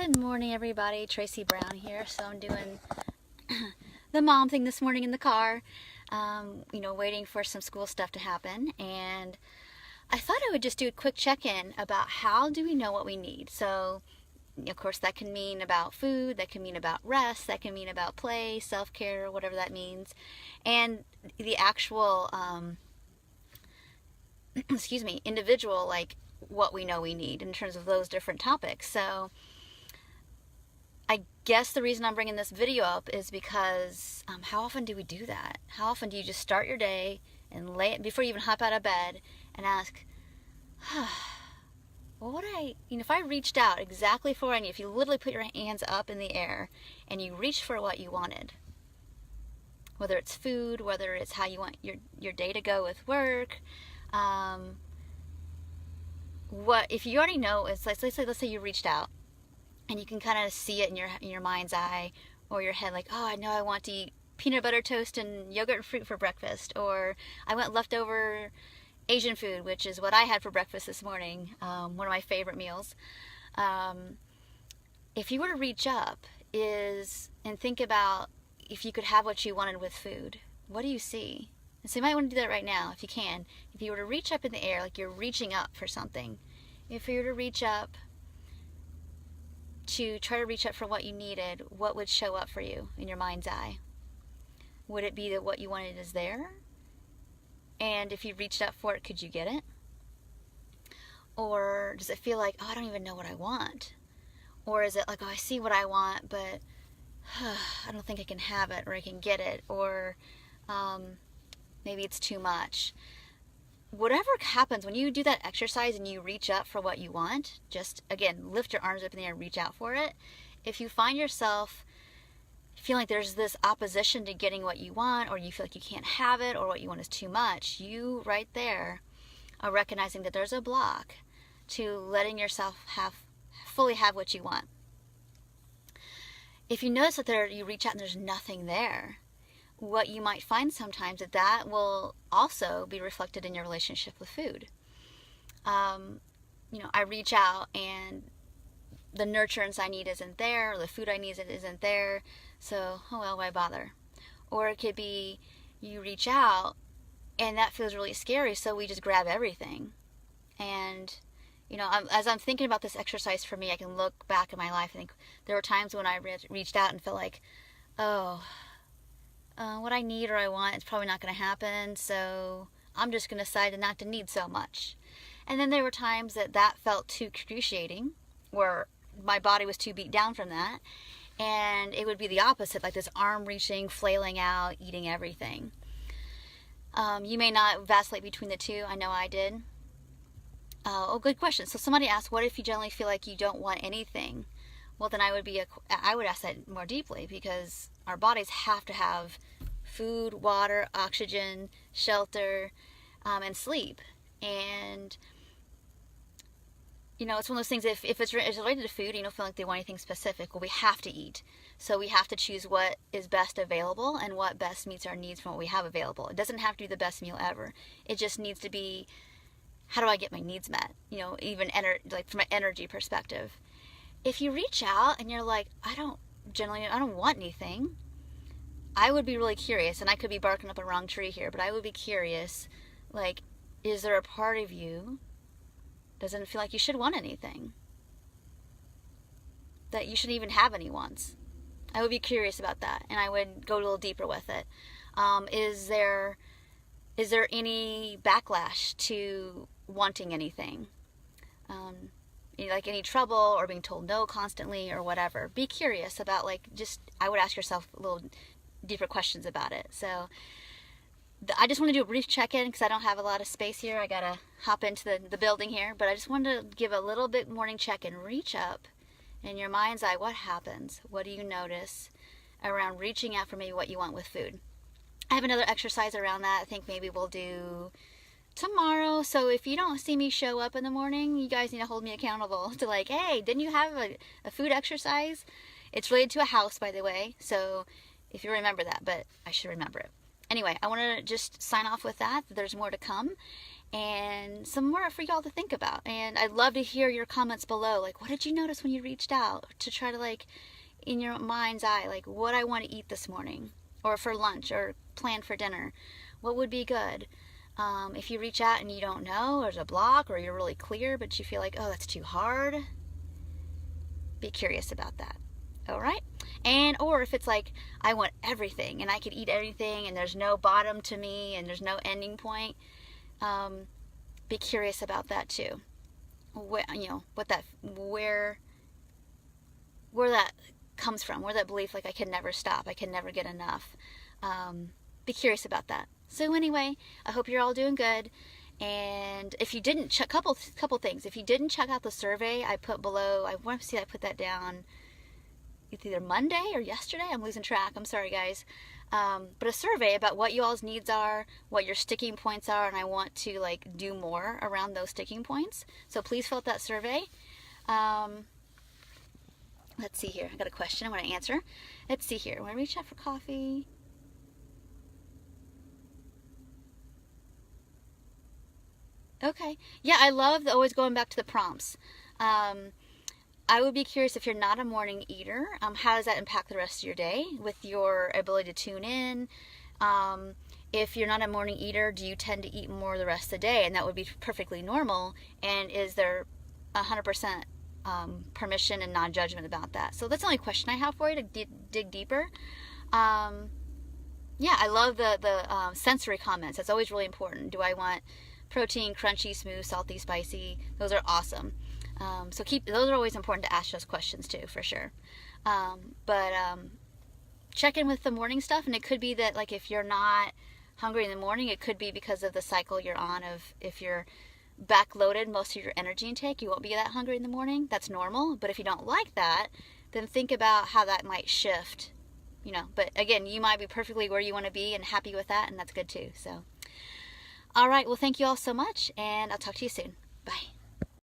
Good morning, everybody. Tracy Brown here. So I'm doing the mom thing this morning in the car, waiting for some school stuff to happen. And I thought I would just do a quick check-in about how do we know what we need. So, of course, that can mean about food, that can mean about rest, that can mean about play, self-care, whatever that means. And the actual, individual, like what we know we need in terms of those different topics. So I guess the reason I'm bringing this video up is because how often do we do that? How often do you just start your day and lay it before you even hop out of bed and ask, well, if I reached out exactly for any, if you literally put your hands up in the air and you reached for what you wanted, whether it's food, whether it's how you want your day to go with work, what if you already know? It's like let's say you reached out and you can kind of see it in your mind's eye or your head, like, oh, I know I want to eat peanut butter toast and yogurt and fruit for breakfast, or I want leftover Asian food, which is what I had for breakfast this morning, one of my favorite meals. If you were to reach up and think about if you could have what you wanted with food, what do you see? And so you might want to do that right now if you can. If you were to reach up in the air, like you're reaching up for something, if you were to reach up to try to reach up for what you needed, what would show up for you in your mind's eye? Would it be that what you wanted is there? And if you reached up for it, could you get it? Or does it feel like, oh, I don't even know what I want? Or is it like, oh, I see what I want, but I don't think I can have it or I can get it, or maybe it's too much. Whatever happens when you do that exercise and you reach up for what you want, just again, lift your arms up in the air and reach out for it. If you find yourself feeling like there's this opposition to getting what you want, or you feel like you can't have it, or what you want is too much, you right there are recognizing that there's a block to letting yourself fully have what you want. If you notice that you reach out and there's nothing there, what you might find sometimes that will also be reflected in your relationship with food. I reach out and the nurturance I need isn't there, or the food I need isn't there, so, oh well, why bother? Or it could be you reach out and that feels really scary, so we just grab everything. And, as I'm thinking about this exercise for me, I can look back in my life and think there were times when I reached out and felt like, what I need or I want is probably not going to happen, so I'm just going to decide not to need so much. And then there were times that felt too excruciating, where my body was too beat down from that, and it would be the opposite, like this arm reaching, flailing out, eating everything. You may not vacillate between the two. I know I did. Good question. So somebody asked, what if you generally feel like you don't want anything? Well, then I would ask that more deeply, because our bodies have to have food, water, oxygen, shelter, and sleep. And, it's one of those things, if it's related to food, you don't feel like they want anything specific, well, we have to eat. So we have to choose what is best available and what best meets our needs from what we have available. It doesn't have to be the best meal ever. It just needs to be, how do I get my needs met? Even from an energy perspective. If you reach out and you're like, I don't want anything, I would be really curious, and I could be barking up a wrong tree here, but I would be curious, like, is there a part of you doesn't feel like you should want anything? That you shouldn't even have any wants? I would be curious about that, and I would go a little deeper with it. Is there any backlash to wanting anything? Like any trouble or being told no constantly or whatever. Be curious about, I would ask yourself a little deeper questions about it. So I just want to do a brief check-in because I don't have a lot of space here. I got to hop into the building here, but I just wanted to give a little bit morning check-in. Reach up in your mind's eye. What happens? What do you notice around reaching out for maybe what you want with food? I have another exercise around that I think maybe we'll do tomorrow. So if you don't see me show up in the morning, you guys need to hold me accountable to hey, didn't you have a food exercise? It's related to a house, by the way, so if you remember that, but I should remember it. Anyway, I want to just sign off with that. There's more to come, and some more for y'all to think about. And I'd love to hear your comments below. Like, what did you notice when you reached out to try to, like, in your mind's eye, like, what I want to eat this morning or for lunch or plan for dinner? What would be good? If you reach out and you don't know, there's a block, or you're really clear, but you feel like, oh, that's too hard, be curious about that. All right? And, or if it's like, I want everything and I could eat everything and there's no bottom to me and there's no ending point, be curious about that too. Where that comes from, where that belief, like, I can never stop, I can never get enough. Be curious about that. So anyway, I hope you're all doing good. And if you didn't check, couple things. If you didn't check out the survey I put below, I want to see I put that down. It's either Monday or yesterday. I'm losing track. I'm sorry, guys. But a survey about what you all's needs are, what your sticking points are, and I want to, like, do more around those sticking points. So please fill out that survey. Let's see here. I got a question I want to answer. Let's see here. Want to reach out for coffee? Okay. Yeah, I love always going back to the prompts. I would be curious, if you're not a morning eater, how does that impact the rest of your day with your ability to tune in? If you're not a morning eater, do you tend to eat more the rest of the day? And that would be perfectly normal. And is there 100% permission and non-judgment about that? So that's the only question I have for you to dig deeper. Yeah, I love the sensory comments. That's always really important. Do I want protein, crunchy, smooth, salty, spicy? Those are awesome. So those are always important to ask those questions too, for sure. But check in with the morning stuff, and it could be that, like, if you're not hungry in the morning, it could be because of the cycle you're on of, if you're backloaded most of your energy intake, you won't be that hungry in the morning. That's normal. But if you don't like that, then think about how that might shift, But again, you might be perfectly where you want to be and happy with that, and that's good too. So, all right. Well, thank you all so much, and I'll talk to you soon.